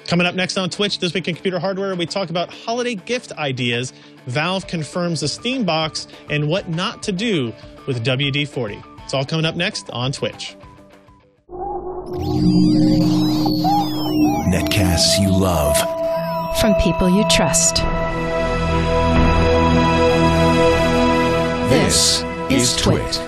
Coming up next on Twitch, This Week in Computer Hardware, we talk about holiday gift ideas, Valve confirms the Steam box, and what not to do with WD-40. It's all coming up next on Twitch. Netcasts you love. From people you trust. This is TWiT.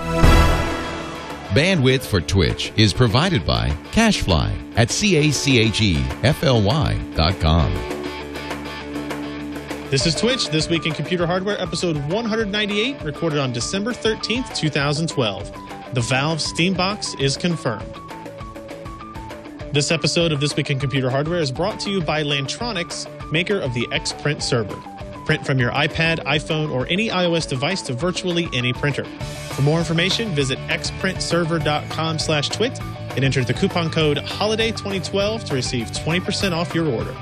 Bandwidth for Twitch is provided by Cachefly at CACHEFLY.com. This is Twitch, This Week in Computer Hardware, episode 198, recorded on December 13th, 2012. The Valve Steam box is confirmed. This episode of This Week in Computer Hardware is brought to you by Lantronix, maker of the xPrintServer. Print from your iPad, iPhone, or any iOS device to virtually any printer. For more information, visit xPrintServer.com/twit and enter the coupon code HOLIDAY2012 to receive 20% off your order.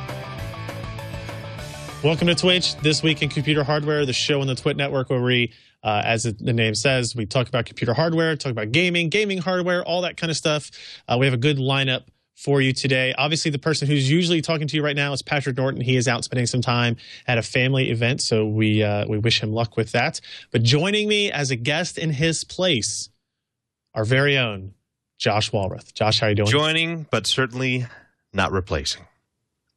Welcome to Twitch, This Week in Computer Hardware, the show on the TWiT network where we, as the name says, we talk about computer hardware, talk about gaming hardware, all that kind of stuff. We have a good lineup for you today. Obviously, the person who's usually talking to you right now is Patrick Norton. He is out spending some time at a family event, so we wish him luck with that. But joining me as a guest in his place, our very own Josh Walrath. Josh, how are you doing? Joining, but certainly not replacing.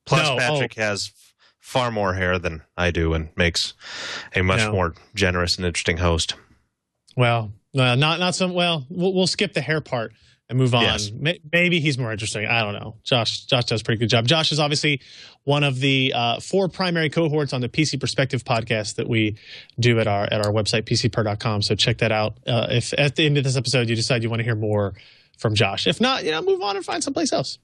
Plus, no, Patrick has far more hair than I do and makes a much more generous and interesting host. Well, not some. Well, we'll skip the hair part and move on. Yes. Maybe he's more interesting. I don't know. Josh does a pretty good job. Josh is obviously one of the 4 primary cohorts on the PC Perspective podcast that we do at our website, pcper.com. So check that out. If at the end of this episode you decide you want to hear more from Josh. If not, move on and find someplace else.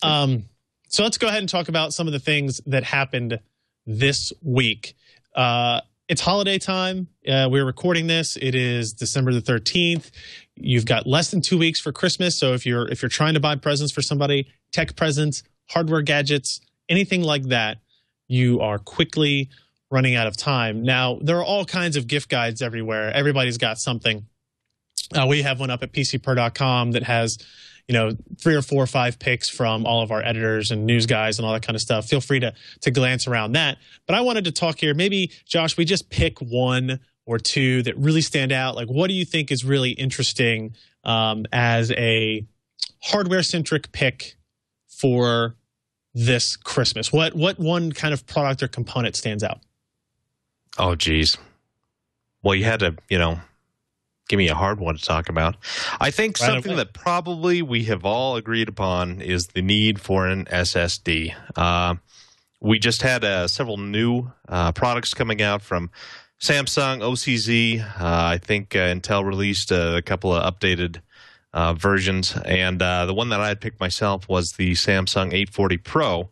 So let's go ahead and talk about some of the things that happened this week. It's holiday time. We're recording this. It is December the 13th. You've got less than 2 weeks for Christmas. So if you're trying to buy presents for somebody, tech presents, hardware gadgets, anything like that, you are quickly running out of time. Now, there are all kinds of gift guides everywhere. Everybody's got something. We have one up at pcper.com that has 3 or 4 or 5 picks from all of our editors and news guys and all that kind of stuff. Feel free to glance around that. But I wanted to talk here. Maybe, Josh, we just pick 1 or 2 that really stand out. Like, what do you think is really interesting as a hardware-centric pick for this Christmas? What one kind of product or component stands out? Oh, geez. Well, you had to, give me a hard one to talk about. I think something that probably we have all agreed upon is the need for an SSD. We just had several new products coming out from Samsung, OCZ. I think Intel released a couple of updated versions, and the one that I had picked myself was the Samsung 840 Pro.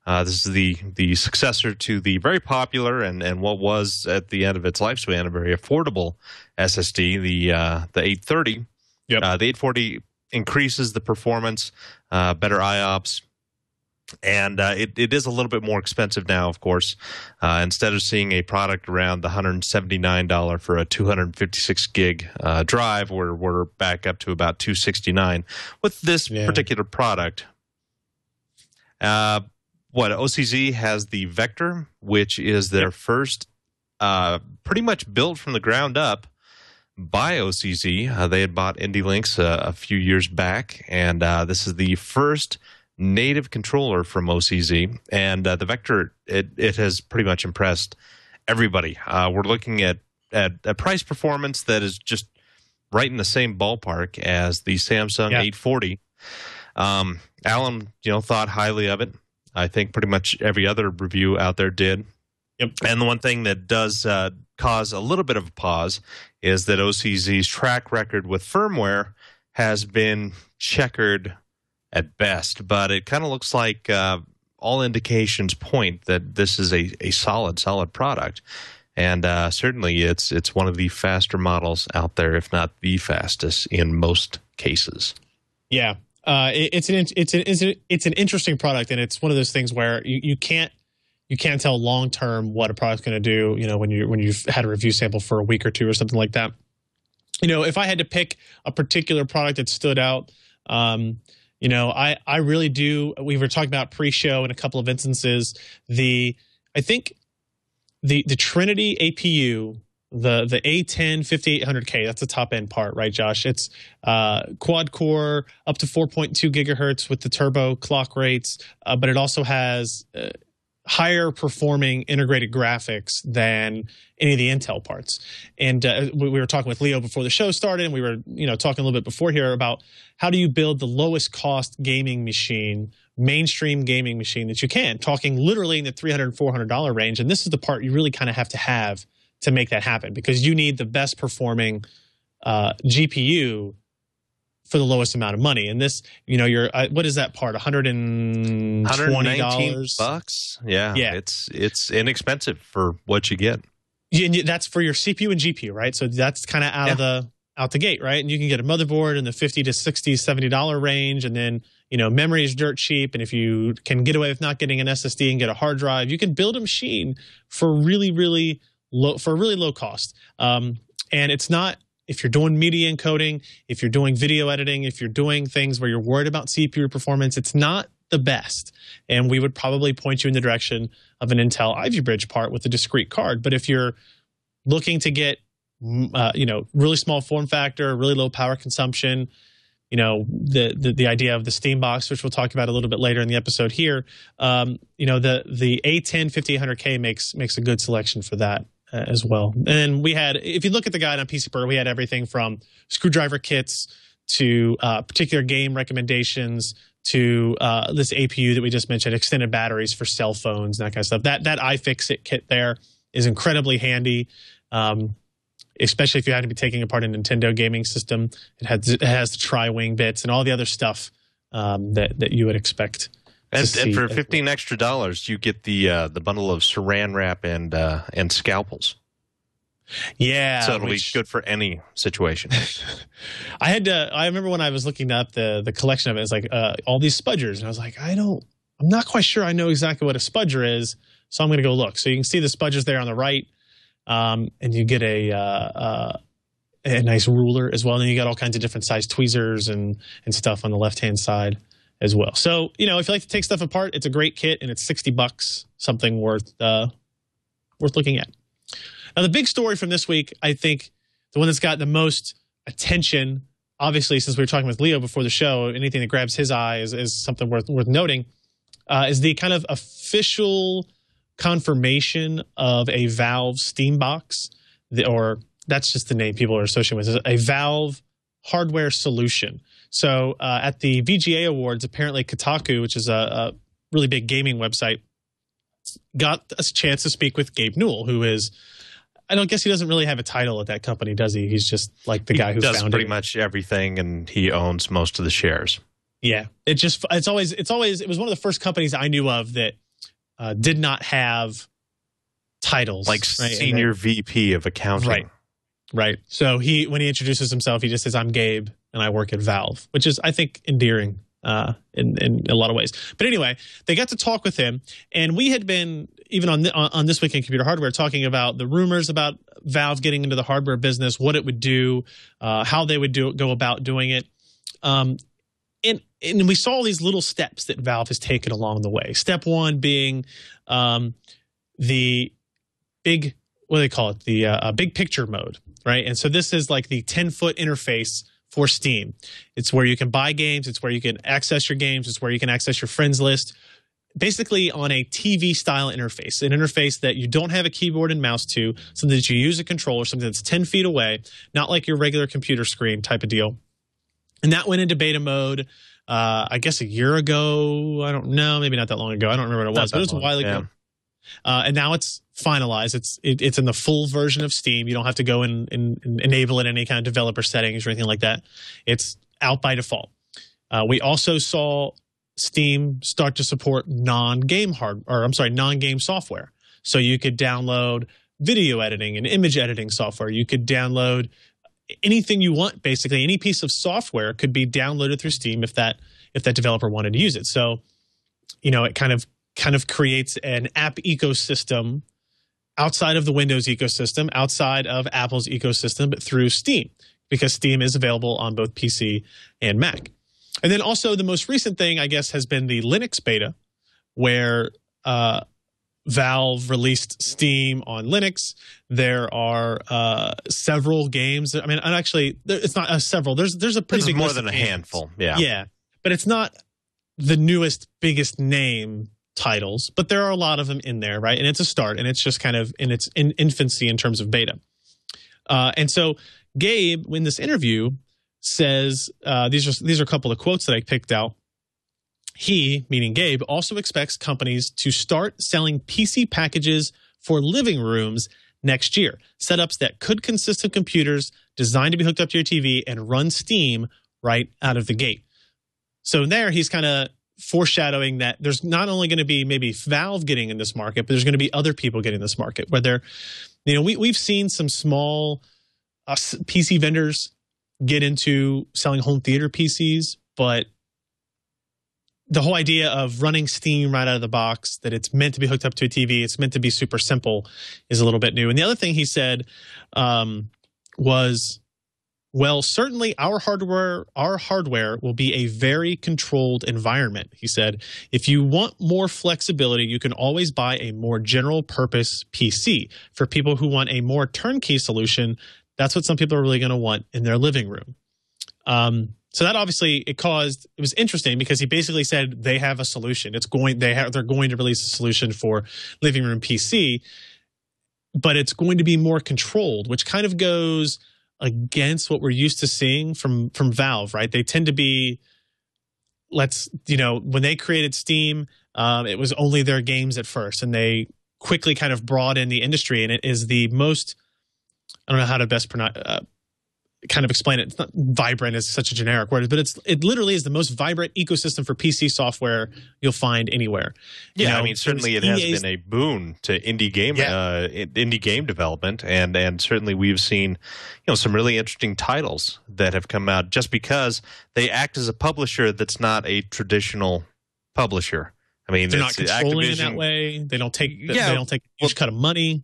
This is the successor to the very popular and what was at the end of its lifespan a very affordable SSD, the 830. Yep. The 840 increases the performance, better IOPS, and it is a little bit more expensive now, of course. Instead of seeing a product around the $179 for a 256 gig drive, we're back up to about $269 with this particular product. OCZ has the Vector, which is their first, pretty much built from the ground up by OCZ. They had bought IndieLinks a few years back, and this is the first native controller from OCZ. And the Vector, it has pretty much impressed everybody. We're looking at a price performance that is just right in the same ballpark as the Samsung 840. Alan, thought highly of it. I think pretty much every other review out there did. Yep. And the one thing that does cause a little bit of a pause is that OCZ's track record with firmware has been checkered at best, but it kind of looks like all indications point that this is a solid product. And certainly it's one of the faster models out there, if not the fastest in most cases. Yeah. It's an interesting product, and it's one of those things where you can't tell long term what a product's going to do. When you've had a review sample for a week or 2 or something like that. If I had to pick a particular product that stood out, You know, I really do. We were talking about pre-show in a couple of instances. I think the Trinity APU, the A10 5800K, that's the top end part, right, Josh? It's quad core up to 4.2 gigahertz with the turbo clock rates, but it also has higher performing integrated graphics than any of the Intel parts. And we were talking with Leo before the show started, and we were talking a little bit before here about how do you build the lowest cost gaming machine, mainstream gaming machine that you can, talking literally in the $300, $400 range. And this is the part you really kind of have to make that happen, because you need the best performing GPU for the lowest amount of money. And this, what is that part? $120. Yeah. It's inexpensive for what you get. That's for your CPU and GPU, right? So that's kind of out the gate, right? And you can get a motherboard in the $50 to $60, $70 range, and then memory is dirt cheap. And if you can get away with not getting an SSD and get a hard drive, you can build a machine for really low cost. And it's not, if you're doing media encoding, if you're doing video editing, if you're doing things where you're worried about CPU performance, it's not the best. And we would probably point you in the direction of an Intel Ivy Bridge part with a discrete card. But if you're looking to get, really small form factor, really low power consumption, the idea of the Steam box, which we'll talk about a little bit later in the episode here, the A10 5800K makes a good selection for that as well. And we had, if you look at the guide on PC Per, we had everything from screwdriver kits to particular game recommendations to this APU that we just mentioned, extended batteries for cell phones, that kind of stuff. That iFixit kit there is incredibly handy. Especially if you had to be taking apart a Nintendo gaming system. It has the tri-wing bits and all the other stuff that you would expect. And for $15 extra, you get the bundle of Saran wrap and scalpels. Yeah, so it'll be good for any situation. I remember when I was looking up the collection of it, it's like all these spudgers, and I was like, I'm not quite sure I know exactly what a spudger is, so I'm going to go look. So you can see the spudgers there on the right. And you get a nice ruler as well. And then you got all kinds of different size tweezers and stuff on the left-hand side as well. So, if you like to take stuff apart, it's a great kit, and it's $60, something worth looking at. Now, the big story from this week, I think the one that's got the most attention, obviously, since we were talking with Leo before the show, anything that grabs his eye is something worth noting, is the kind of official confirmation of a Valve Steam box, or that's just the name people are associating with, a Valve hardware solution. So at the VGA Awards, apparently Kotaku, which is a really big gaming website, got a chance to speak with Gabe Newell, who is, I don't guess he doesn't really have a title at that company, does he? He's just like the guy who does founded pretty much everything, and he owns most of the shares. Yeah, it was one of the first companies I knew of that did not have titles, like senior VP of accounting. Right. So when he introduces himself, he just says, "I'm Gabe, and I work at Valve," which is, I think, endearing in a lot of ways. But anyway, they got to talk with him, and we had been, even on This Week in Computer Hardware, talking about the rumors about Valve getting into the hardware business, what it would do, how they would go about doing it. And we saw these little steps that Valve has taken along the way. Step one being the big, what do they call it? The big picture mode, right? And so this is like the 10-foot interface for Steam. It's where you can buy games. It's where you can access your games. It's where you can access your friends list. Basically on a TV-style interface, an interface that you don't have a keyboard and mouse to, something that you use a controller, something that's 10 feet away, not like your regular computer screen type of deal. And that went into beta mode, I guess a year ago. I don't know, maybe not that long ago. I don't remember what it was, but it was a while ago. And now it's finalized. It's in the full version of Steam. You don't have to go and enable it in any kind of developer settings or anything like that. It's out by default. We also saw Steam start to support non-game software. So you could download video editing and image editing software. You could download anything you want, basically. Any piece of software could be downloaded through Steam if that developer wanted to use it. So, it kind of creates an app ecosystem outside of the Windows ecosystem, outside of Apple's ecosystem, but through Steam, because Steam is available on both PC and Mac. And then also the most recent thing, I guess, has been the Linux beta, where Valve released Steam on Linux. There are several games. I mean, and actually, it's not several. There's a pretty big more list than of a games. handful. Yeah. Yeah. But it's not the newest, biggest name titles, but there are a lot of them in there, right? And it's a start, and it's just kind of in its infancy in terms of beta. And so Gabe, in this interview, says, these are a couple of quotes that I picked out. He, meaning Gabe, also expects companies to start selling PC packages for living rooms next year. Setups that could consist of computers designed to be hooked up to your TV and run Steam right out of the gate. So there he's kind of foreshadowing that there's not only going to be maybe Valve getting in this market, but there's going to be other people getting in this market where they're, we've seen some small PC vendors get into selling home theater PCs, but the whole idea of running Steam right out of the box, that it's meant to be hooked up to a TV, it's meant to be super simple, is a little bit new. And the other thing he said was, well, certainly our hardware will be a very controlled environment. He said, if you want more flexibility, you can always buy a more general purpose PC. For people who want a more turnkey solution, that's what some people are really going to want in their living room. So that obviously it was interesting because he basically said they have a solution. They're going to release a solution for living room PC, but it's going to be more controlled, which kind of goes against what we're used to seeing from Valve, right? They tend to be, when they created Steam, it was only their games at first, and they quickly kind of brought in the industry, and it is the most, I don't know how to best kind of explain it. It's not vibrant is such a generic word, but it literally is the most vibrant ecosystem for PC software you'll find anywhere. Yeah, I mean, certainly it has been a boon to indie game development, and certainly we've seen some really interesting titles that have come out just because they act as a publisher that's not a traditional publisher. I mean, they're not controlling in that way. They don't take a huge cut of money.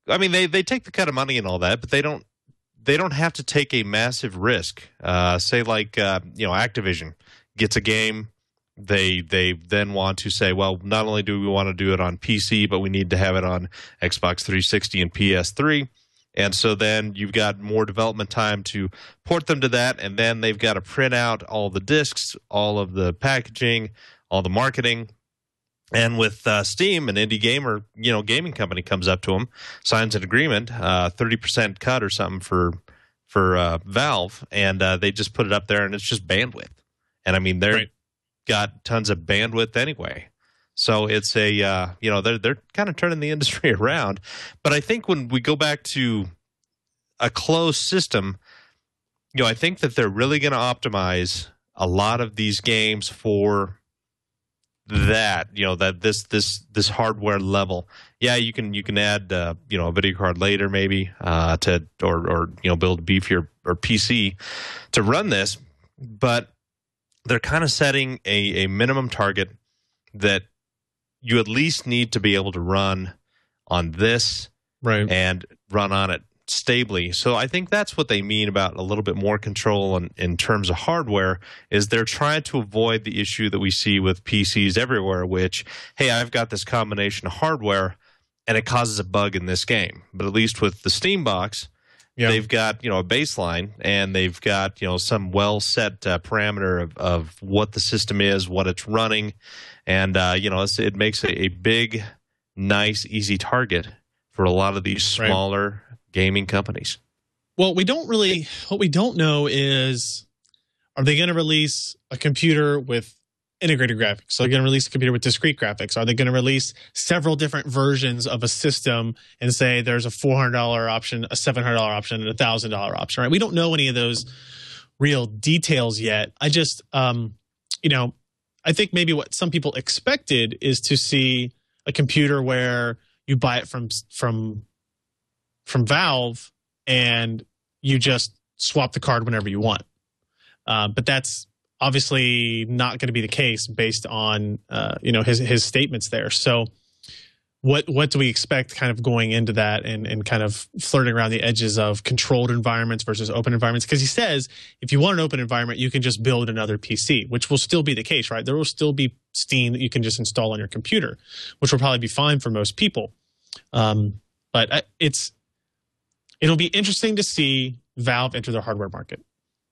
I mean, they take the cut of money and all that, but they don't have to take a massive risk. Say like Activision gets a game, they then want to say, well, not only do we want to do it on PC, but we need to have it on Xbox 360 and PS3. And so then you've got more development time to port them to that, and then they've got to print out all the discs, all of the packaging, all the marketing. And with Steam, an indie gamer, gaming company comes up to them, signs an agreement, 30% cut or something for Valve, and they just put it up there, and it's just bandwidth. And I mean, they're got tons of bandwidth anyway. So it's a they're kind of turning the industry around. But I think when we go back to a closed system, I think that they're really going to optimize a lot of these games for that this hardware level. Yeah, you can add a video card later maybe to or build a beefier or PC to run this, but they're kind of setting a minimum target that you at least need to be able to run on this and run on it stably. So I think that's what they mean about a little bit more control in terms of hardware, is they're trying to avoid the issue that we see with PCs everywhere, which, hey, I've got this combination of hardware and it causes a bug in this game. But at least with the Steam box, they've got a baseline, and they've got some well set parameter of what the system is, what it's running, and it makes a big, nice, easy target for a lot of these smaller gaming companies. Well, what we don't know is, are they going to release a computer with integrated graphics? Are they going to release a computer with discrete graphics? Are they going to release several different versions of a system and say there's a $400 option, a $700 option, and a $1,000 option, right? We don't know any of those real details yet. I just, I think maybe what some people expected is to see a computer where you buy it from Valve and you just swap the card whenever you want. But that's obviously not going to be the case based on his statements there. So what do we expect kind of going into that and kind of flirting around the edges of controlled environments versus open environments? Because he says if you want an open environment, you can just build another PC, which will still be the case, right? There will still be Steam that you can just install on your computer, which will probably be fine for most people. But it'll be interesting to see Valve enter the hardware market.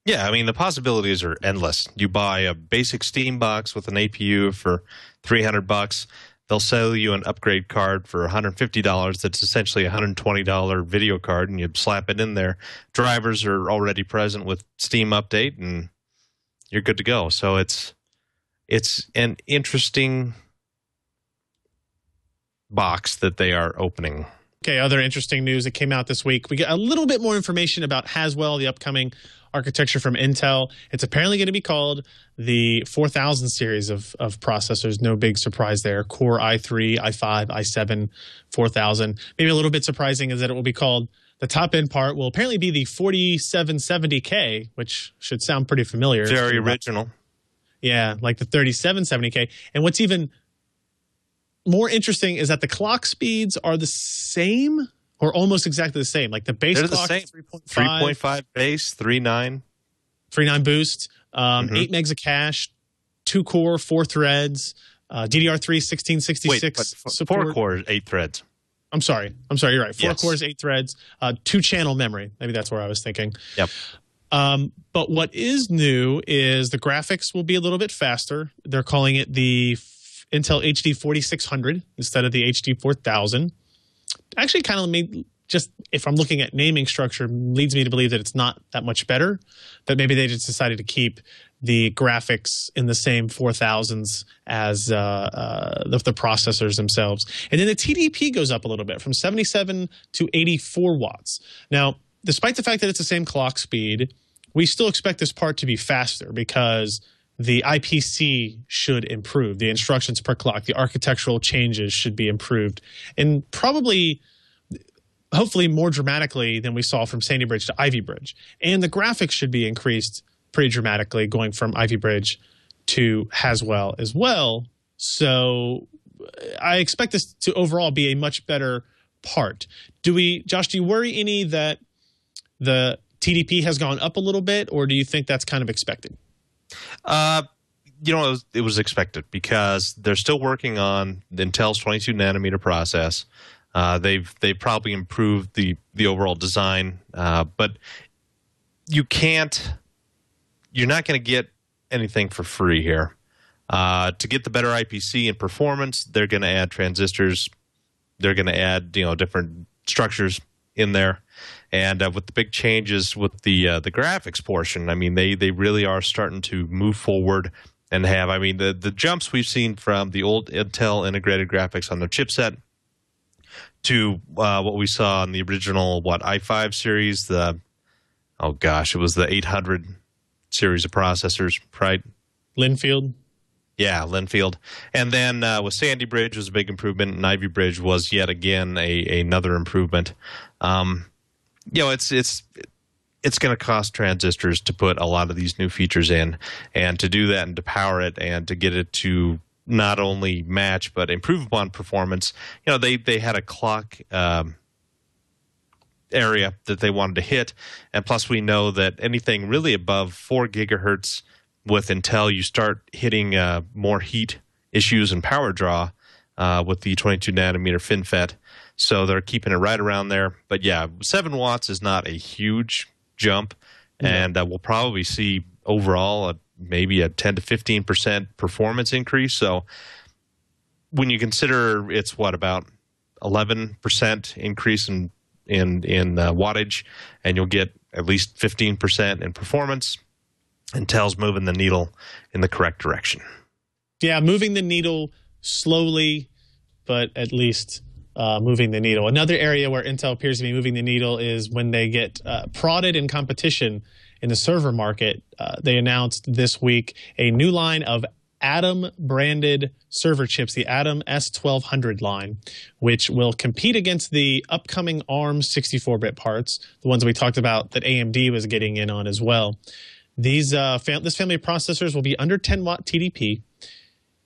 Yeah, I mean, the possibilities are endless. You buy a basic Steam box with an APU for $300. They'll sell you an upgrade card for $150. That's essentially a $120 video card, and you slap it in there. Drivers are already present with Steam Update, and you're good to go. So it's an interesting box that they are opening. Okay, other interesting news that came out this week. We got a little bit more information about Haswell, the upcoming architecture from Intel. It's apparently going to be called the 4000 series of processors. No big surprise there. Core i3, i5, i7, 4000. Maybe a little bit surprising is that it will be called, the top end part will apparently be the 4770K, which should sound pretty familiar. Very original. Yeah, like the 3770K. And what's even more interesting is that the clock speeds are the same or almost exactly the same. Like the base clock is 3.5 base, 3.9. 3.9 boost, 8 megs of cache, 2 core, 4 threads, DDR3 1666 Wait, support. 4 cores, 8 threads. I'm sorry, you're right. 4 Yes. cores, 8 threads, 2 channel memory. Maybe that's where I was thinking. Yep. But what is new is the graphics will be a little bit faster. They're calling it the Intel HD 4600 instead of the HD 4000. Actually, kind of made, just if I'm looking at naming structure, leads me to believe that it's not that much better. That maybe they just decided to keep the graphics in the same 4000s as the processors themselves. And then the TDP goes up a little bit from 77 to 84 watts. Now, despite the fact that it's the same clock speed, we still expect this part to be faster because the IPC should improve. The instructions per clock, the architectural changes should be improved. And probably, hopefully more dramatically than we saw from Sandy Bridge to Ivy Bridge. And the graphics should be increased pretty dramatically going from Ivy Bridge to Haswell as well. So I expect this to overall be a much better part. Josh, do you worry any that the TDP has gone up a little bit, or do you think that's kind of expected? It was expected because they're still working on Intel's 22 nanometer process. They've probably improved the overall design, but you're not going to get anything for free here. To get the better IPC and performance, they're going to add transistors. They're going to add different structures in there. And with the big changes with the graphics portion, I mean, they really are starting to move forward and have, I mean, the jumps we've seen from the old Intel integrated graphics on their chipset to what we saw in the original, i5 series, it was the 800 series of processors, right? Linfield? Yeah, Linfield. And then with Sandy Bridge was a big improvement, and Ivy Bridge was yet again another improvement. It's going to cost transistors to put a lot of these new features in, and to do that and to power it and to get it to not only match but improve upon performance. They had a clock area that they wanted to hit, and plus we know that anything really above 4 gigahertz with Intel, you start hitting more heat issues and power draw with the 22 nanometer FinFET. So they're keeping it right around there. But yeah, 7 watts is not a huge jump, and we'll probably see overall maybe a 10 to 15% performance increase. So when you consider it's about 11% increase in wattage, and you'll get at least 15% in performance, Intel's moving the needle in the correct direction. Yeah, moving the needle slowly, but at least moving the needle. Another area where Intel appears to be moving the needle is when they get prodded in competition in the server market. They announced this week a new line of Atom-branded server chips, the Atom S1200 line, which will compete against the upcoming ARM 64-bit parts, the ones we talked about that AMD was getting in on as well. This family of processors will be under 10 watt TDP,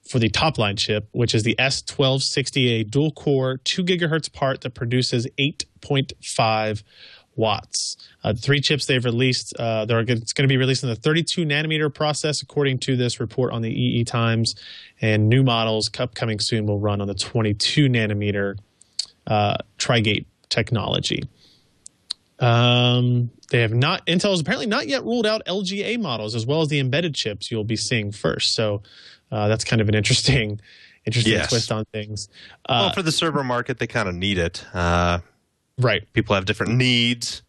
for the top line chip, which is the S1260, a dual core 2 gigahertz part that produces 8.5 watts. 3 chips they've released, it's going to be released in the 32 nanometer process, according to this report on the EE Times. And new models upcoming soon will run on the 22 nanometer Tri-Gate technology. They have not. Intel has apparently not yet ruled out LGA models as well as the embedded chips you'll be seeing first. So that's kind of an interesting twist on things. Well, for the server market, they kind of need it. Right. People have different needs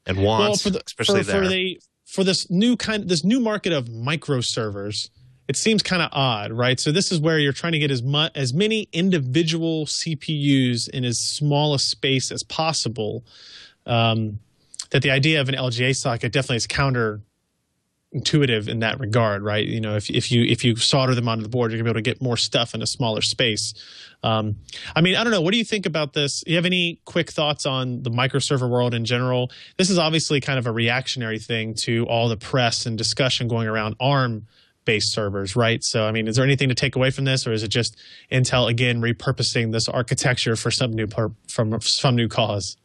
and wants, for this new market of micro servers. It seems kind of odd, right? So this is where you're trying to get as many individual CPUs in as small a space as possible. That the idea of an LGA socket definitely is counterintuitive in that regard, right? You know, if you solder them onto the board, you're gonna be able to get more stuff in a smaller space. I mean, I don't know. What do you think about this? Do you have any quick thoughts on the microserver world in general? This is obviously kind of a reactionary thing to all the press and discussion going around ARM-based servers, right? So, I mean, is there anything to take away from this, or is it just Intel again repurposing this architecture for some new cause?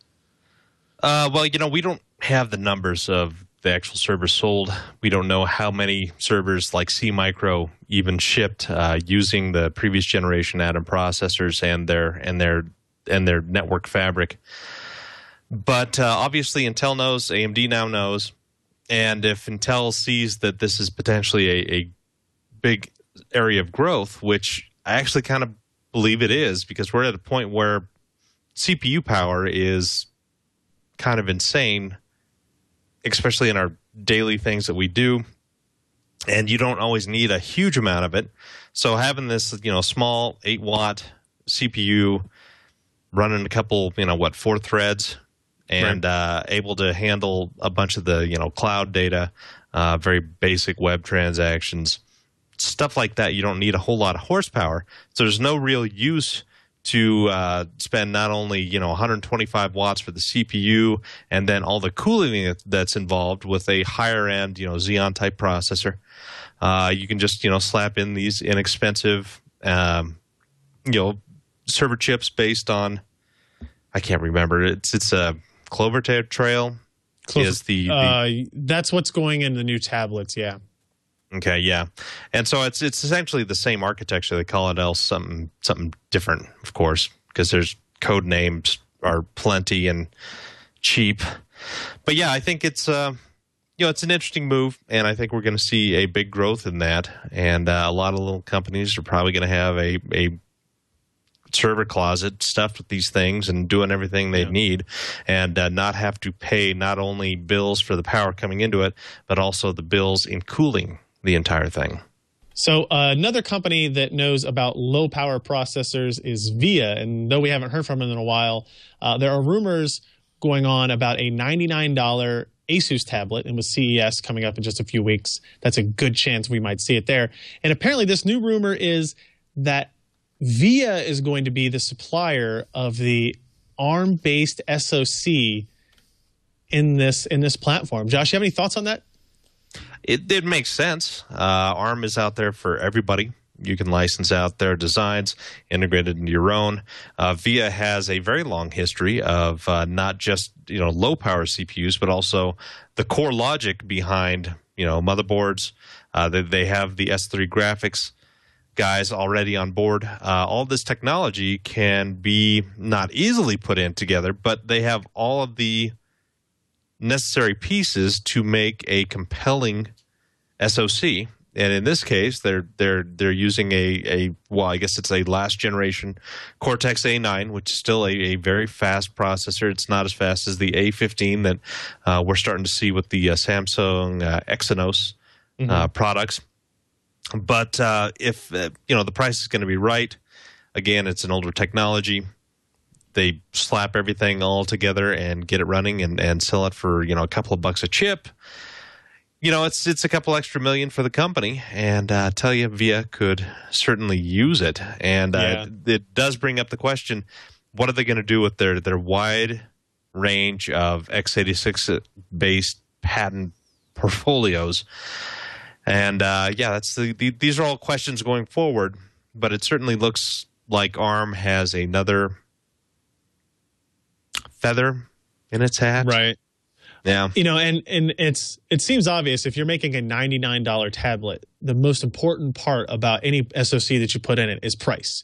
Well, you know, we don't have the numbers of the actual servers sold. We don't know how many servers like C-Micro even shipped using the previous generation Atom processors and their network fabric. But obviously, Intel knows, AMD now knows, and if Intel sees that this is potentially a big area of growth, which I actually kind of believe it is, because we're at a point where CPU power is kind of insane, especially in our daily things that we do, and you don't always need a huge amount of it. So having this, you know, small 8-watt CPU running a couple, 4 threads, and able to handle a bunch of the, cloud data, very basic web transactions, stuff like that. You don't need a whole lot of horsepower, so there's no real use to spend not only 125 watts for the CPU and then all the cooling that's involved with a higher end Xeon type processor. You can just slap in these inexpensive server chips based on, I can't remember, it's a Clover Trail. That's what's going in the new tablets. Yeah. Okay, yeah, and so it's essentially the same architecture. They call it else something different, of course, because there's code names are plenty and cheap. But yeah, I think it's it's an interesting move, and I think we're going to see a big growth in that. And a lot of little companies are probably going to have a server closet stuffed with these things and doing everything they need, and not have to pay not only bills for the power coming into it, but also the bills in cooling the entire thing. So another company that knows about low power processors is VIA, and though we haven't heard from them in a while, there are rumors going on about a $99 ASUS tablet, and with CES coming up in just a few weeks, that's a good chance we might see it there. And apparently this new rumor is that VIA is going to be the supplier of the ARM-based SoC in this platform. Josh, you have any thoughts on that? It makes sense. ARM is out there for everybody. You can license out their designs, integrate it into your own. VIA has a very long history of not just low power CPUs, but also the core logic behind motherboards. They have the S3 graphics guys already on board. All this technology can be not easily put in together, but they have all of the necessary pieces to make a compelling SoC. And in this case, they're using I guess it's a last generation Cortex A9, which is still a very fast processor. It's not as fast as the A15 that we're starting to see with the Samsung Exynos products. But if the price is going to be right, again, it's an older technology. They slap everything all together and get it running and sell it for a couple of bucks a chip. It's a couple extra million for the company, and I tell you, VIA could certainly use it. And it does bring up the question: what are they going to do with their wide range of x86 based patent portfolios? And these are all questions going forward. but it certainly looks like ARM has another feather in its hat. Right. Yeah. You know, and it seems obvious if you're making a $99 tablet, the most important part about any SoC that you put in it is price.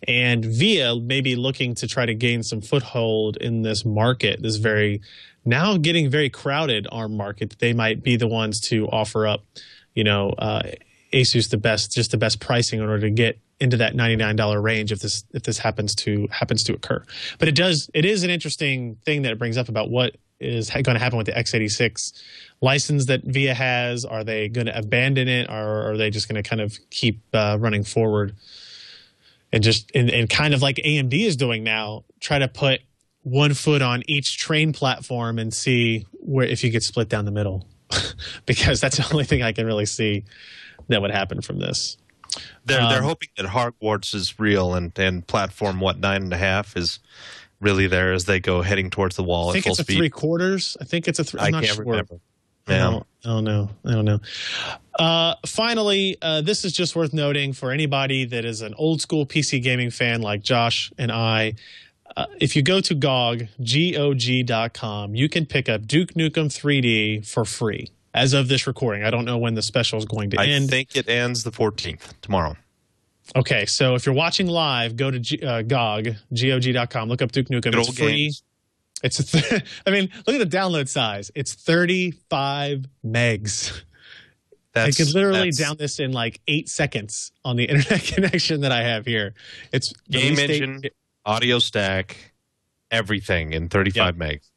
And VIA may be looking to try to gain some foothold in this market, this now getting very crowded ARM market. They might be the ones to offer up, you know, ASUS the best pricing in order to get into that $99 range if this happens to occur. But it is an interesting thing that it brings up about what is going to happen with the x86 license that VIA has. Are they going to abandon it, or are they just going to kind of keep running forward and just and kind of like AMD is doing now, try to put one foot on each train platform and see if you get split down the middle? Because that's the only thing I can really see that would happen from this. They're hoping that Hogwarts is real and platform 9.5 is really there as they go heading towards the wall. I think it's a 3/4. I think it's a I'm not sure. Remember. Yeah. I don't know. Finally, this is just worth noting for anybody that is an old school PC gaming fan like Josh and I. If you go to GOG.com, you can pick up Duke Nukem 3D for free as of this recording. I don't know when the special is going to end. I think it ends the 14th, tomorrow. Okay, so if you're watching live, go to GOG.com, look up Duke Nukem. It's free. I mean, look at the download size. It's 35 megs. I could literally down this in like 8 seconds on the internet connection that I have here. It's game engine, audio stack, everything in 35 megs.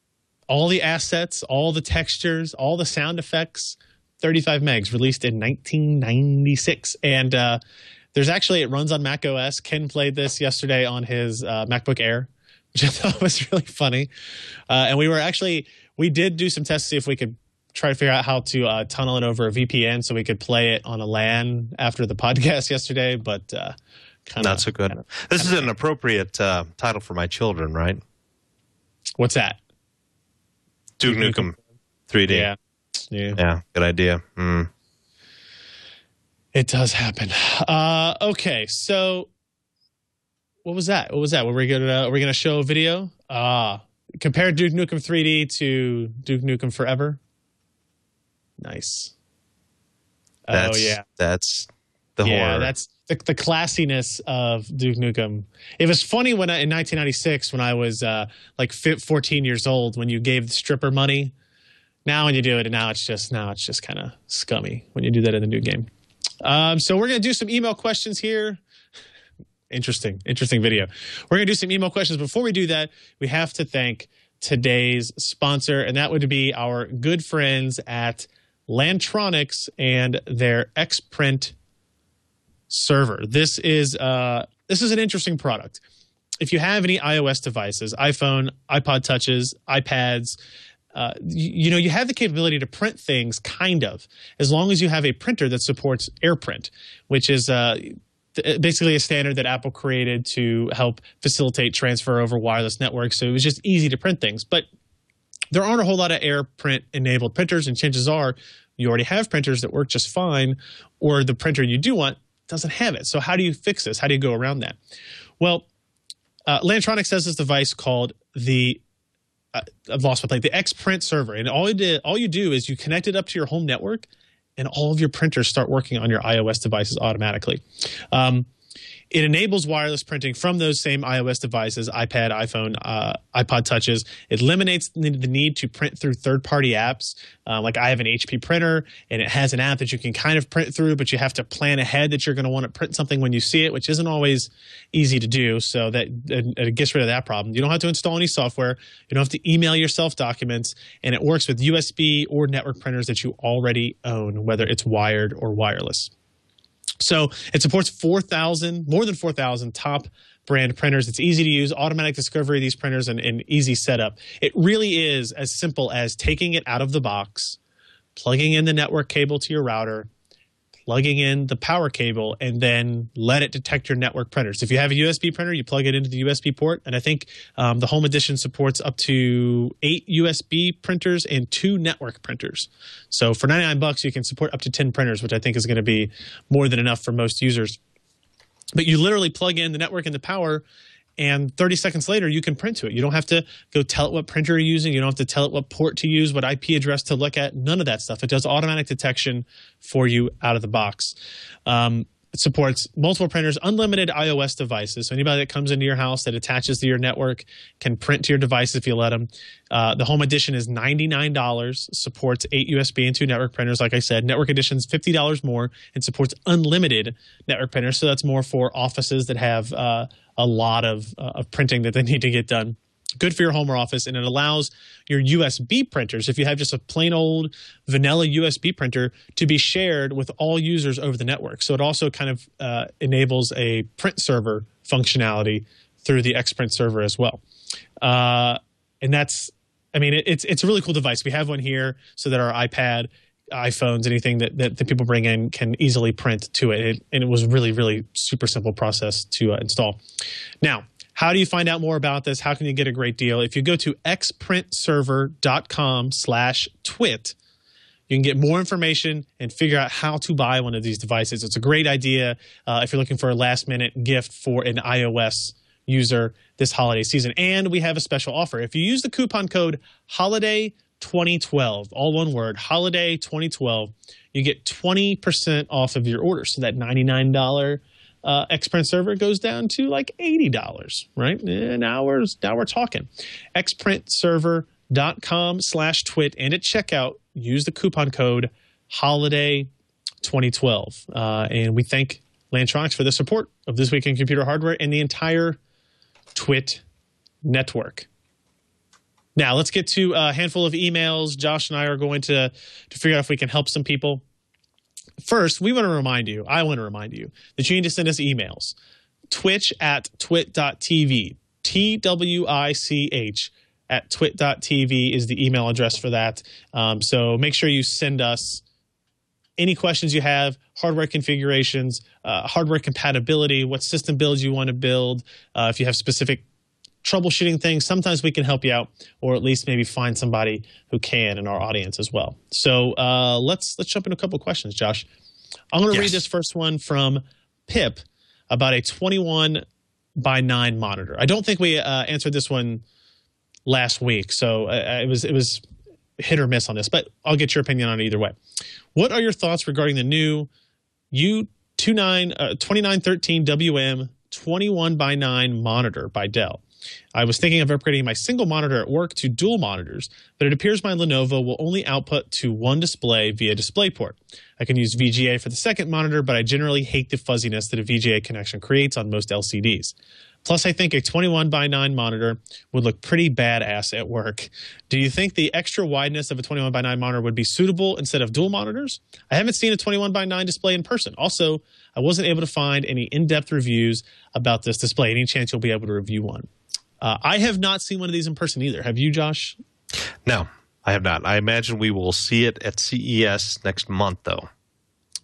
All the assets, all the textures, all the sound effects, 35 megs, released in 1996. And there's actually, it runs on Mac OS. Ken played this yesterday on his MacBook Air, which I thought was really funny. And we did do some tests to see if we could try to figure out how to tunnel it over a VPN so we could play it on a LAN after the podcast yesterday, but not so good. This is an appropriate title for my children, right? What's that? Duke Nukem 3D. Yeah, good idea. It does happen. Okay, so what was that? Were we gonna show a video? Compare Duke Nukem 3D to Duke Nukem Forever. Nice. That's the horror. Yeah, that's the classiness of Duke Nukem. It was funny when in 1996 when I was like 14 years old, when you gave the stripper money. Now when you do it, and now it's just kind of scummy when you do that in the new game. So we're gonna do some email questions here. Interesting video. We're gonna do some email questions. Before we do that, we have to thank today's sponsor, and that would be our good friends at Lantronix and their xPrintServer. This is an interesting product. If you have any iOS devices, iPhone, iPod Touches, iPads, you have the capability to print things, kind of, as long as you have a printer that supports AirPrint, which is basically a standard that Apple created to help facilitate transfer over wireless networks. So it was just easy to print things. But there aren't a whole lot of AirPrint-enabled printers, and chances are you already have printers that work just fine, or the printer you do want doesn't have it. So how do you fix this? How do you go around that? Well, Lantronix has this device called the xPrintServer, and all you do is you connect it up to your home network, and all of your printers start working on your iOS devices automatically. It enables wireless printing from those same iOS devices, iPad, iPhone, iPod Touches. It eliminates the need to print through third-party apps. Like I have an HP printer, and it has an app that you can kind of print through, but you have to plan ahead that you're going to want to print something when you see it, which isn't always easy to do. So that it gets rid of that problem. You don't have to install any software. You don't have to email yourself documents, and it works with USB or network printers that you already own, whether it's wired or wireless. So it supports more than 4,000 top brand printers. It's easy to use, automatic discovery of these printers, and easy setup. It really is as simple as taking it out of the box, plugging in the network cable to your router, plugging in the power cable, and then let it detect your network printers. If you have a USB printer, you plug it into the USB port, and I think the Home Edition supports up to 8 USB printers and 2 network printers. So for $99, you can support up to 10 printers, which I think is going to be more than enough for most users. But you literally plug in the network and the power, and 30 seconds later, you can print to it. You don't have to go tell it what printer you're using. You don't have to tell it what port to use, what IP address to look at. None of that stuff. It does automatic detection for you out of the box. It supports multiple printers, unlimited iOS devices. So anybody that comes into your house that attaches to your network can print to your device if you let them. The Home Edition is $99, supports 8 USB and 2 network printers. Like I said, Network Edition is $50 more and supports unlimited network printers. So that's more for offices that have a lot of printing that they need to get done. Good for your home or office, and it allows your USB printers, if you have just a plain old vanilla USB printer, to be shared with all users over the network. So it also kind of enables a print server functionality through the xPrintServer as well. And that's, I mean, it's a really cool device. We have one here so that our iPad, iPhones, anything that people bring in can easily print to it. And it was really, really super simple process to install. Now, how do you find out more about this? How can you get a great deal? If you go to xPrintServer.com/twit, you can get more information and figure out how to buy one of these devices. It's a great idea if you're looking for a last-minute gift for an iOS user this holiday season. And we have a special offer. If you use the coupon code HOLIDAY2012, all one word, HOLIDAY2012, you get 20% off of your order. So that $99 xPrintServer goes down to like $80, right? Now we're talking. xPrintServer.com/twit, and at checkout, use the coupon code HOLIDAY2012. And we thank Lantronix for the support of This Week in Computer Hardware and the entire TWiT network. Now, let's get to a handful of emails. Josh and I are going to figure out if we can help some people. First, I want to remind you that you need to send us emails. twich@twit.tv. TWICH @twit.tv is the email address for that. So make sure you send us any questions you have, hardware configurations, hardware compatibility, what system builds you want to build. If you have specific troubleshooting things, sometimes we can help you out, or at least maybe find somebody who can in our audience as well. So let's jump into a couple of questions, Josh. I'm going to read this first one from Pip about a 21:9 monitor. I don't think we answered this one last week, so it was hit or miss on this, but I'll get your opinion on it either way. What are your thoughts regarding the new U2913 WM 21:9 monitor by Dell? I was thinking of upgrading my single monitor at work to dual monitors, but it appears my Lenovo will only output to one display via DisplayPort. I can use VGA for the second monitor, but I generally hate the fuzziness that a VGA connection creates on most LCDs. Plus, I think a 21:9 monitor would look pretty badass at work. Do you think the extra wideness of a 21:9 monitor would be suitable instead of dual monitors? I haven't seen a 21:9 display in person. Also, I wasn't able to find any in-depth reviews about this display. Any chance you'll be able to review one? I have not seen one of these in person either. Have you, Josh? No, I have not. I imagine we will see it at CES next month, though.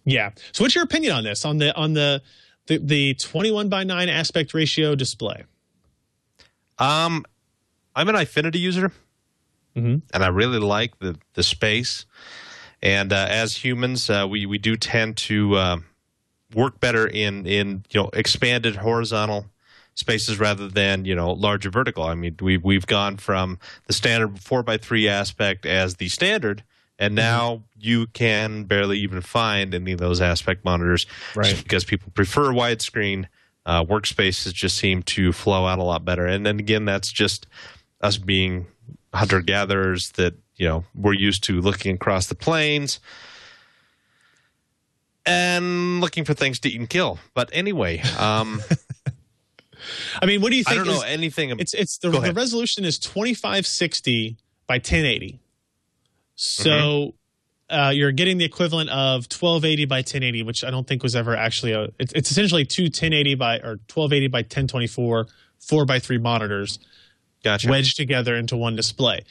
Yeah. So what's your opinion on this, on the 21:9 aspect ratio display? I'm an Infinity user, and I really like the space. And as humans, we do tend to work better in expanded horizontal spaces rather than larger vertical. I mean, we've gone from the standard 4:3 aspect as the standard, and now you can barely even find any of those aspect monitors, right? Because people prefer widescreen. Workspaces just seem to flow out a lot better. And then again, that's just us being hunter-gatherers that we're used to looking across the plains and looking for things to eat and kill. But anyway. I mean, what do you think? I don't know anything. The resolution is 2560 by 1080. So you're getting the equivalent of 1280 by 1080, which I don't think was ever actually it's essentially two 1080 by or 1280 by 1024 4:3 monitors, wedged together into one display.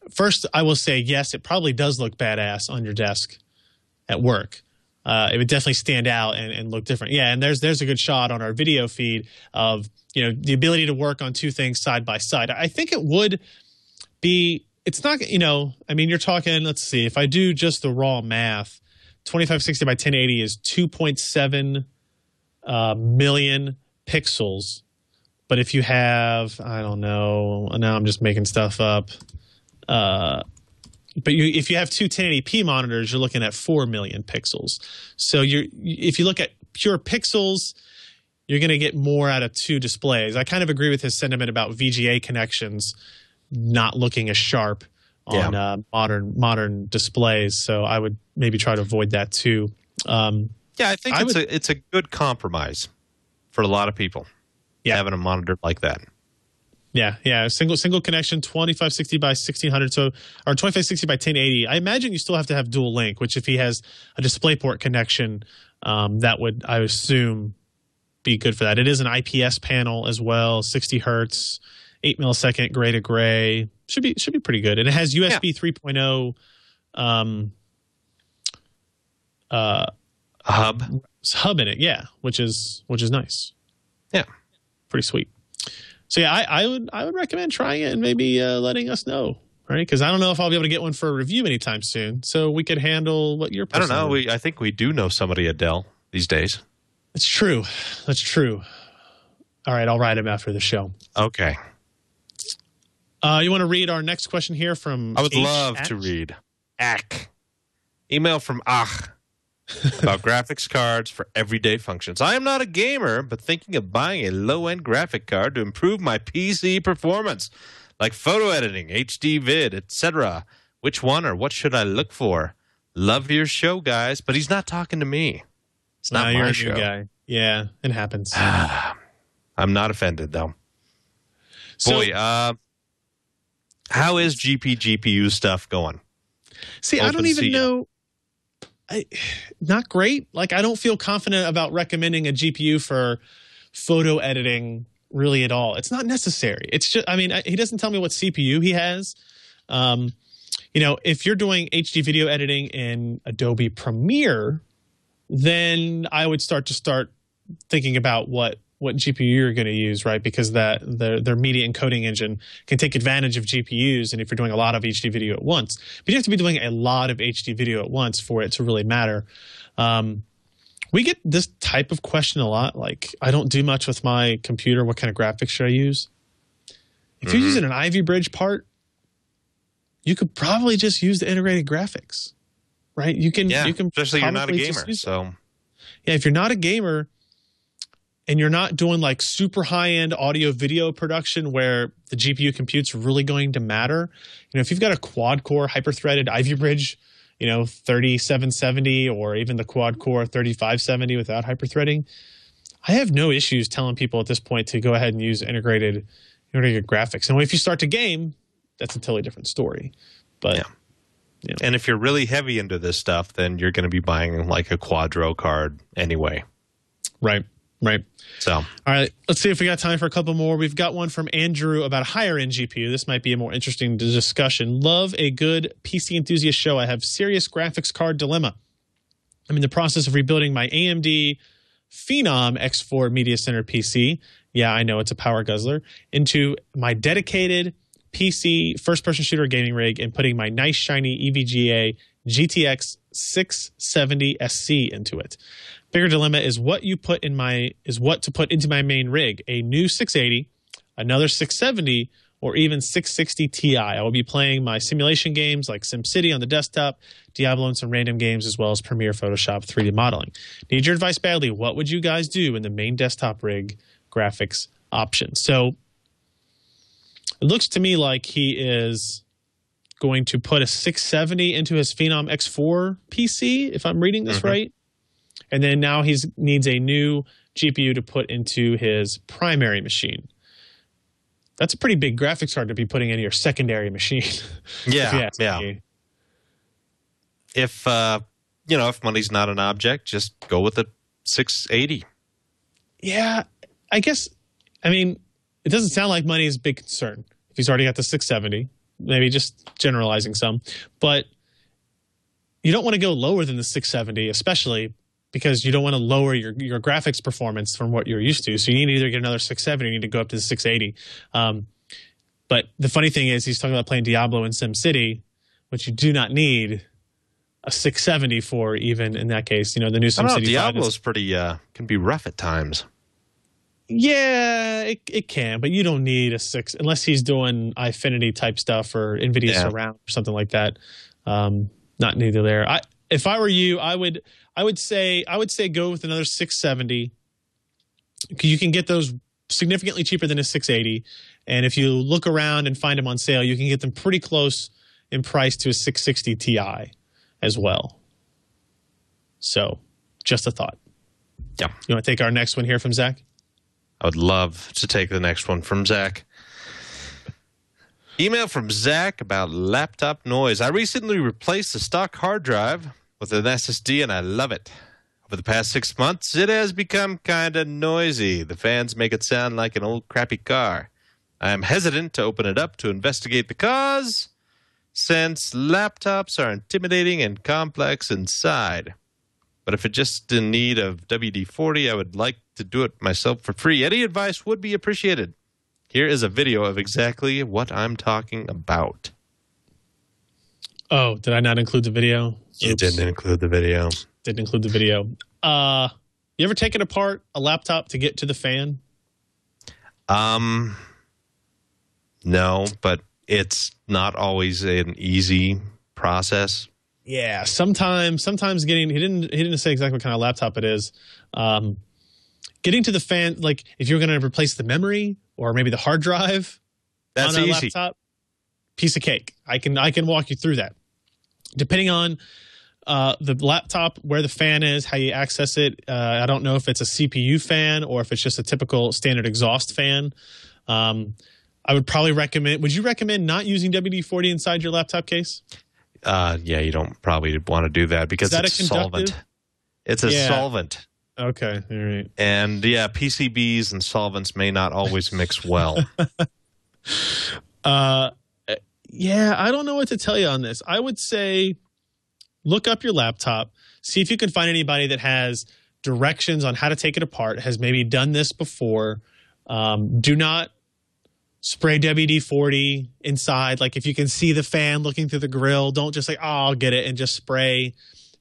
First, I will say yes, it probably does look badass on your desk at work. It would definitely stand out and look different. Yeah, and there's a good shot on our video feed of the ability to work on two things side by side. I think it would be. It's not. I mean, you're talking. Let's see. If I do just the raw math, 2560 by 1080 is 2.7 million pixels. But if you have, I don't know, now I'm just making stuff up. But if you have two 1080p monitors, you're looking at 4 million pixels. So if you look at pure pixels, you're going to get more out of two displays. I kind of agree with his sentiment about VGA connections not looking as sharp on modern displays. So I would maybe try to avoid that too. I think it's a good compromise for a lot of people. Yeah, having a monitor like that. Yeah. Single connection, 2560 by 1600, or 2560 by 1080. I imagine you still have to have dual link, which if he has a DisplayPort connection, that would, I assume, be good for that. It is an IPS panel as well, 60 hertz, 8 millisecond gray to gray. Should be pretty good. And it has USB 3.0 hub in it. Yeah, which is nice. Yeah, pretty sweet. So yeah, I would recommend trying it and maybe letting us know, right? Because I don't know if I'll be able to get one for a review anytime soon. So we could handle what you're. I don't know. I think we do know somebody at Dell these days. It's true. That's true. All right, I'll write him after the show. Okay. You want to read our next question here from? I would love to read. Email from about graphics cards for everyday functions. I am not a gamer, but thinking of buying a low-end graphic card to improve my PC performance, like photo editing, HD vid, etc. Which one or what should I look for? Love your show, guys. But he's not talking to me. It's not my show. Guy. Yeah, it happens. I'm not offended, though. So, boy, how is GPU stuff going? See, I don't even know. Not great. Like, I don't feel confident about recommending a GPU for photo editing really at all. It's not necessary. It's just, I mean, he doesn't tell me what CPU he has. If you're doing HD video editing in Adobe Premiere, then I would start thinking about what GPU you're going to use, right? Because their media encoding engine can take advantage of GPUs, and if you're doing a lot of HD video at once. But you have to be doing a lot of HD video at once for it to really matter. We get this type of question a lot, like, I don't do much with my computer. What kind of graphics should I use? If you're using an Ivy Bridge part, you could probably just use the integrated graphics, right? You can especially you're not a gamer. So yeah, if you're not a gamer, and you're not doing like super high-end audio video production where the GPU compute's really going to matter. If you've got a quad-core hyper-threaded Ivy Bridge, 3770 or even the quad-core 3570 without hyper-threading, I have no issues telling people at this point to go ahead and use integrated graphics. And if you start to game, that's a totally different story. But and if you're really heavy into this stuff, then you're going to be buying like a Quadro card anyway. Right. So, all right, let's see if we got time for a couple more. We've got one from Andrew about a higher-end GPU. This might be a more interesting discussion. Love a good PC enthusiast show. I have serious graphics card dilemma. I'm in the process of rebuilding my AMD Phenom X4 Media Center PC. Yeah, I know it's a power guzzler. Into my dedicated PC first-person shooter gaming rig and putting my nice shiny EVGA GTX 670 SC into it. Bigger dilemma is what to put into my main rig. A new 680, another 670, or even 660 Ti. I will be playing my simulation games like SimCity on the desktop, Diablo, and some random games, as well as Premiere, Photoshop, 3D modeling. Need your advice badly. What would you guys do in the main desktop rig graphics option? So it looks to me like he is going to put a 670 into his Phenom X4 PC, if I'm reading this right. And then now he needs a new GPU to put into his primary machine. That's a pretty big graphics card to be putting into your secondary machine. Yeah. If money's not an object, just go with a 680. Yeah, I guess. I mean, it doesn't sound like money is a big concern. If he's already got the 670, maybe just generalizing some. But you don't want to go lower than the 670, especially because you don't want to lower your graphics performance from what you're used to. So you need to either get another 670 or you need to go up to the 680. But the funny thing is he's talking about playing Diablo and SimCity, which you do not need a 670 for, even in that case. The new SimCity 5 Diablo's pretty can be rough at times. Yeah, it can, but you don't need a 6 unless he's doing Eyefinity type stuff or NVIDIA Surround or something like that. Not neither there. If I were you, I would say go with another 670, because you can get those significantly cheaper than a 680. And if you look around and find them on sale, you can get them pretty close in price to a 660 Ti as well. So, just a thought. Yeah. You want to take our next one here from Zach? I would love to take the next one from Zach. Email from Zach about laptop noise. I recently replaced the stock hard drive with an SSD, and I love it. Over the past 6 months, it has become kind of noisy. The fans make it sound like an old crappy car. I am hesitant to open it up to investigate the cause, since laptops are intimidating and complex inside. But if it's just in need of WD-40, I would like to do it myself for free. Any advice would be appreciated. Here is a video of exactly what I'm talking about. Oh, did I not include the video? You didn't include the video. Didn't include the video. You ever taken apart a laptop to get to the fan? No, but it's not always an easy process. Yeah, sometimes getting he didn't say exactly what kind of laptop it is. Getting to the fan, like if you're going to replace the memory or maybe the hard drive That's on a easy. laptop, piece of cake. I can walk you through that. Depending on the laptop, where the fan is, how you access it. I don't know if it's a CPU fan or if it's just a typical standard exhaust fan. I would probably recommend. Would you recommend not using WD-40 inside your laptop case? Yeah, you don't probably want to do that because it's a solvent. It's a solvent. Okay, all right. And yeah, PCBs and solvents may not always mix well. Yeah, I don't know what to tell you on this. I would say look up your laptop, see if you can find anybody that has directions on how to take it apart, has maybe done this before. Do not spray WD-40 inside. Like if you can see the fan looking through the grill, don't just say, oh, I'll get it, and just spray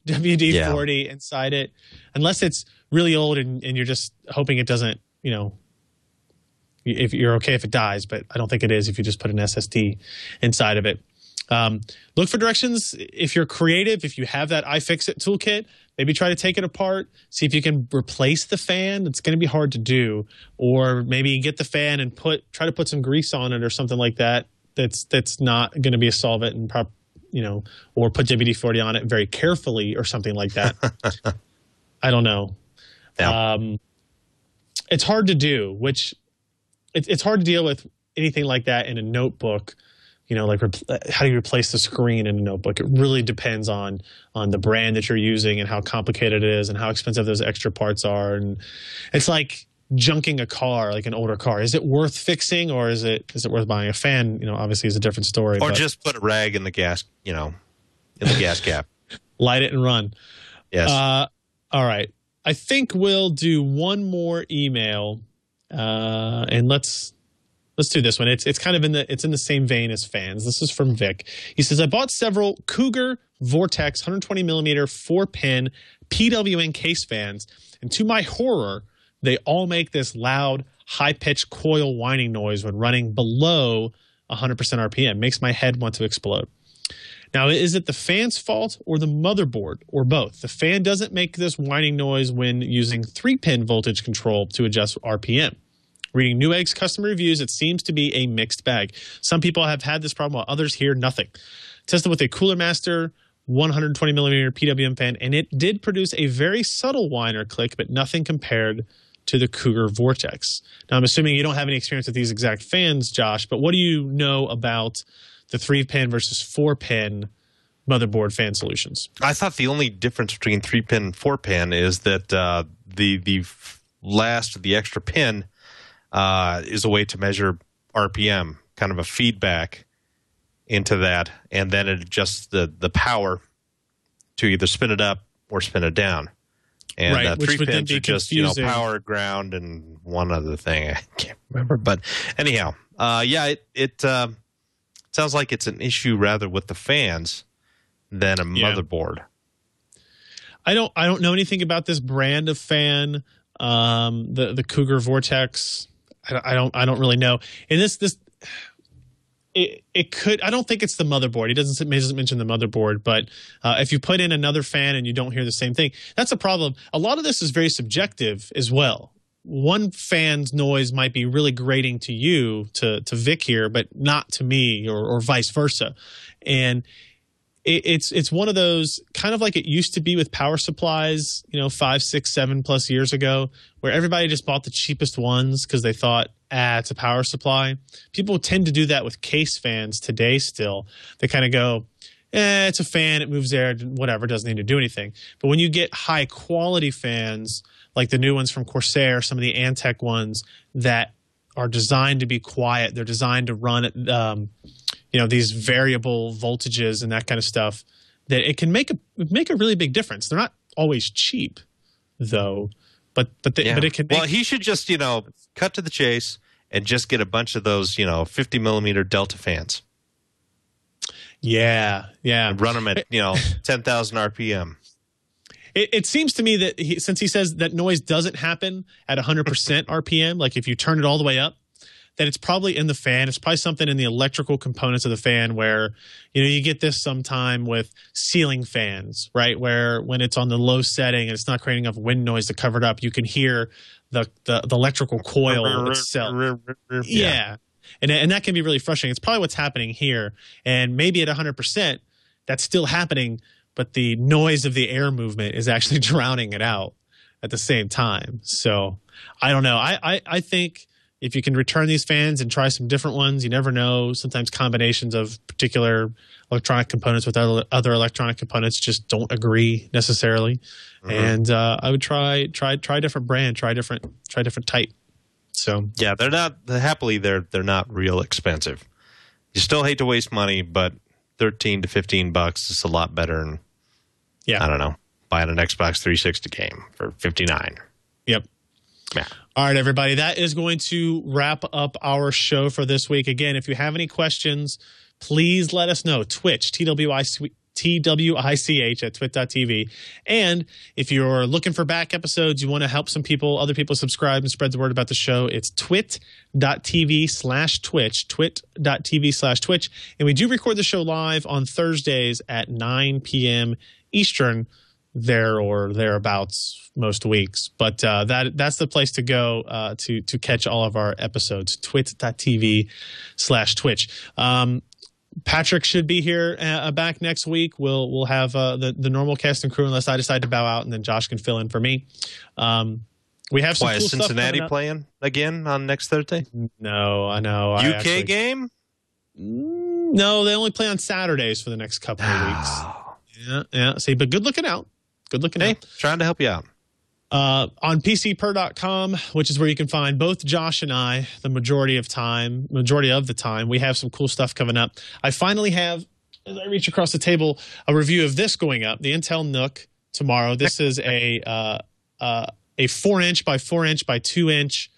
WD-40 inside it. Unless it's really old and you're just hoping it doesn't, if you're okay if it dies, but I don't think it is if you just put an SSD inside of it. Look for directions. If you're creative, if you have that iFixit toolkit, maybe try to take it apart, see if you can replace the fan. It's going to be hard to do. Or maybe get the fan and try to put some grease on it or something like that. That's not going to be a solvent, and or put WD-40 on it very carefully or something like that. I don't know. Yeah. It's hard to do, it's hard to deal with anything like that in a notebook. Like how do you replace the screen in a notebook? It really depends on the brand that you're using and how complicated it is and how expensive those extra parts are. And it's like junking a car, like an older car. Is it worth fixing, or is it worth buying? A fan, obviously is a different story. Or just put a rag in the gas, in the gas cap. Light it and run. Yes. All right. I think we'll do one more email, and let's do this one. It's kind of in the same vein as fans. This is from Vic. He says, I bought several Cougar Vortex 120 millimeter 4-pin PWM case fans, and to my horror, they all make this loud, high-pitched coil whining noise when running below 100% RPM. Makes my head want to explode. Now, is it the fan's fault or the motherboard, or both? The fan doesn't make this whining noise when using 3-pin voltage control to adjust RPM. Reading Newegg's customer reviews, it seems to be a mixed bag. Some people have had this problem while others hear nothing. Tested with a Cooler Master 120 millimeter PWM fan, and it did produce a very subtle whine or click, but nothing compared to the Cougar Vortex. Now, I'm assuming you don't have any experience with these exact fans, Josh, but what do you know about the 3-pin versus 4-pin motherboard fan solutions? I thought the only difference between 3-pin and 4-pin is that the extra pin is a way to measure RPM, kind of a feedback into that, and then it adjusts the power to either spin it up or spin it down. And right, 3 pins are just power, ground, and one other thing I can't remember. But anyhow, it sounds like it's an issue rather with the fans than a motherboard. I don't know anything about this brand of fan. The Cougar Vortex. I don't really know. And it could. I don't think it's the motherboard. He doesn't mention the motherboard, but if you put in another fan and you don't hear the same thing, that's a problem. A lot of this is very subjective as well. One fan's noise might be really grating to you, to Vic here, but not to me, or vice versa. And it's one of those, kind of like it used to be with power supplies, 5, 6, 7+ years ago, where everybody just bought the cheapest ones because they thought, it's a power supply. People tend to do that with case fans today still. They kind of go, it's a fan, it moves air, whatever, doesn't need to do anything. But when you get high quality fans, like the new ones from Corsair, some of the Antec ones that are designed to be quiet, they're designed to run at these variable voltages and that kind of stuff, that it can make a really big difference. They're not always cheap, though, but it can. Well, he should just cut to the chase and just get a bunch of those 50 millimeter Delta fans. Yeah. And run them at 10,000 RPM. It seems to me that since he says that noise doesn't happen at 100% RPM, like if you turn it all the way up, that it's probably in the fan. It's probably something in the electrical components of the fan where, you get this sometime with ceiling fans, right? Where when it's on the low setting and it's not creating enough wind noise to cover it up, you can hear the electrical coil itself. Yeah. And that can be really frustrating. It's probably what's happening here. And maybe at 100%, that's still happening, but the noise of the air movement is actually drowning it out at the same time. So I don't know. I think if you can return these fans and try some different ones, you never know. Sometimes combinations of particular electronic components with other electronic components just don't agree necessarily. Mm-hmm. And I would try different brand, try different type. So yeah, they're not happily they're not real expensive. You still hate to waste money, but $13 to $15 is a lot better than I don't know, buying an Xbox 360 game for $59. Yep. Yeah. All right, everybody. That is going to wrap up our show for this week. Again, if you have any questions, please let us know. Twitch, TWICH at twit.tv. And if you're looking for back episodes, you want to help other people subscribe and spread the word about the show, it's twit.tv/twitch, twit.tv/twitch. And we do record the show live on Thursdays at 9 p.m. Eastern, there or thereabouts most weeks. But that's the place to go to catch all of our episodes, twit.tv/twitch. Patrick should be here back next week. We'll have the normal cast and crew unless I decide to bow out, and then Josh can fill in for me. We have some cool is Cincinnati stuff playing again on next Thursday? No, I know. UK game? No, they only play on Saturdays for the next couple of weeks. Yeah. See, but good looking out. Hey, trying to help you out. On PCPer.com, which is where you can find both Josh and I the majority of the time. We have some cool stuff coming up. I finally have, as I reach across the table, a review of this going up, the Intel Nook tomorrow. This is a 4-inch by 4-inch by 2-inch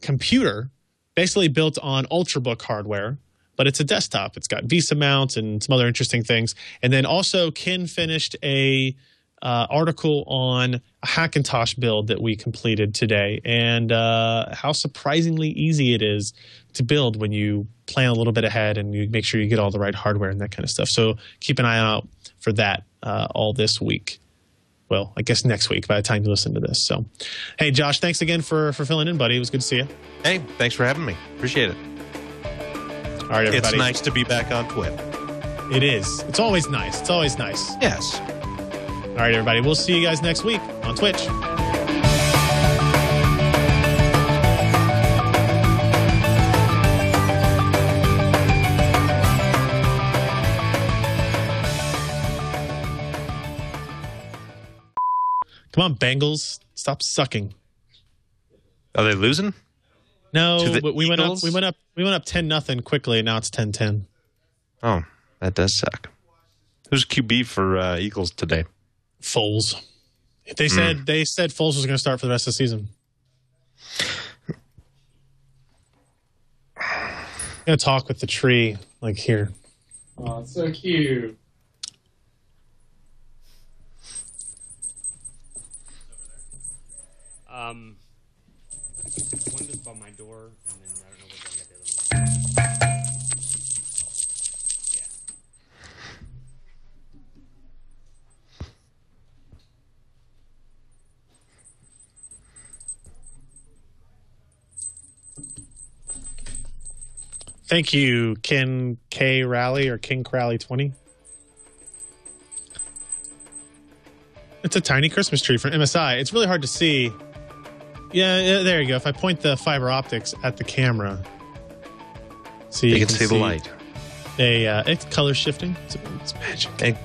computer, basically built on Ultrabook hardware, but it's a desktop. It's got VESA mounts and some other interesting things. And then also Ken finished a article on a Hackintosh build that we completed today, and how surprisingly easy it is to build when you plan a little bit ahead and you make sure you get all the right hardware and that kind of stuff. So keep an eye out for that all this week. Well, I guess next week by the time you listen to this. So, hey, Josh, thanks again for filling in, buddy. It was good to see you. Hey, thanks for having me. Appreciate it. All right, everybody. It's nice to be back on TWiT. It is. It's always nice. Yes. All right, everybody. We'll see you guys next week on Twitch. Come on, Bengals. Stop sucking. Are they losing? No, but we went up 10-0 quickly, and now it's 10-10. Oh, that does suck. Who's QB for Eagles today? Foles. They said Foles was going to start for the rest of the season. I'm going to talk with the tree, like here. Oh, it's so cute. One just above my door, and then I don't know where the other one. Yeah. Thank you, Ken K Rally or King Crowley 20. It's a tiny Christmas tree from MSI. It's really hard to see. Yeah, there you go. If I point the fiber optics at the camera, so you can see the light. It's color shifting. It's magic. And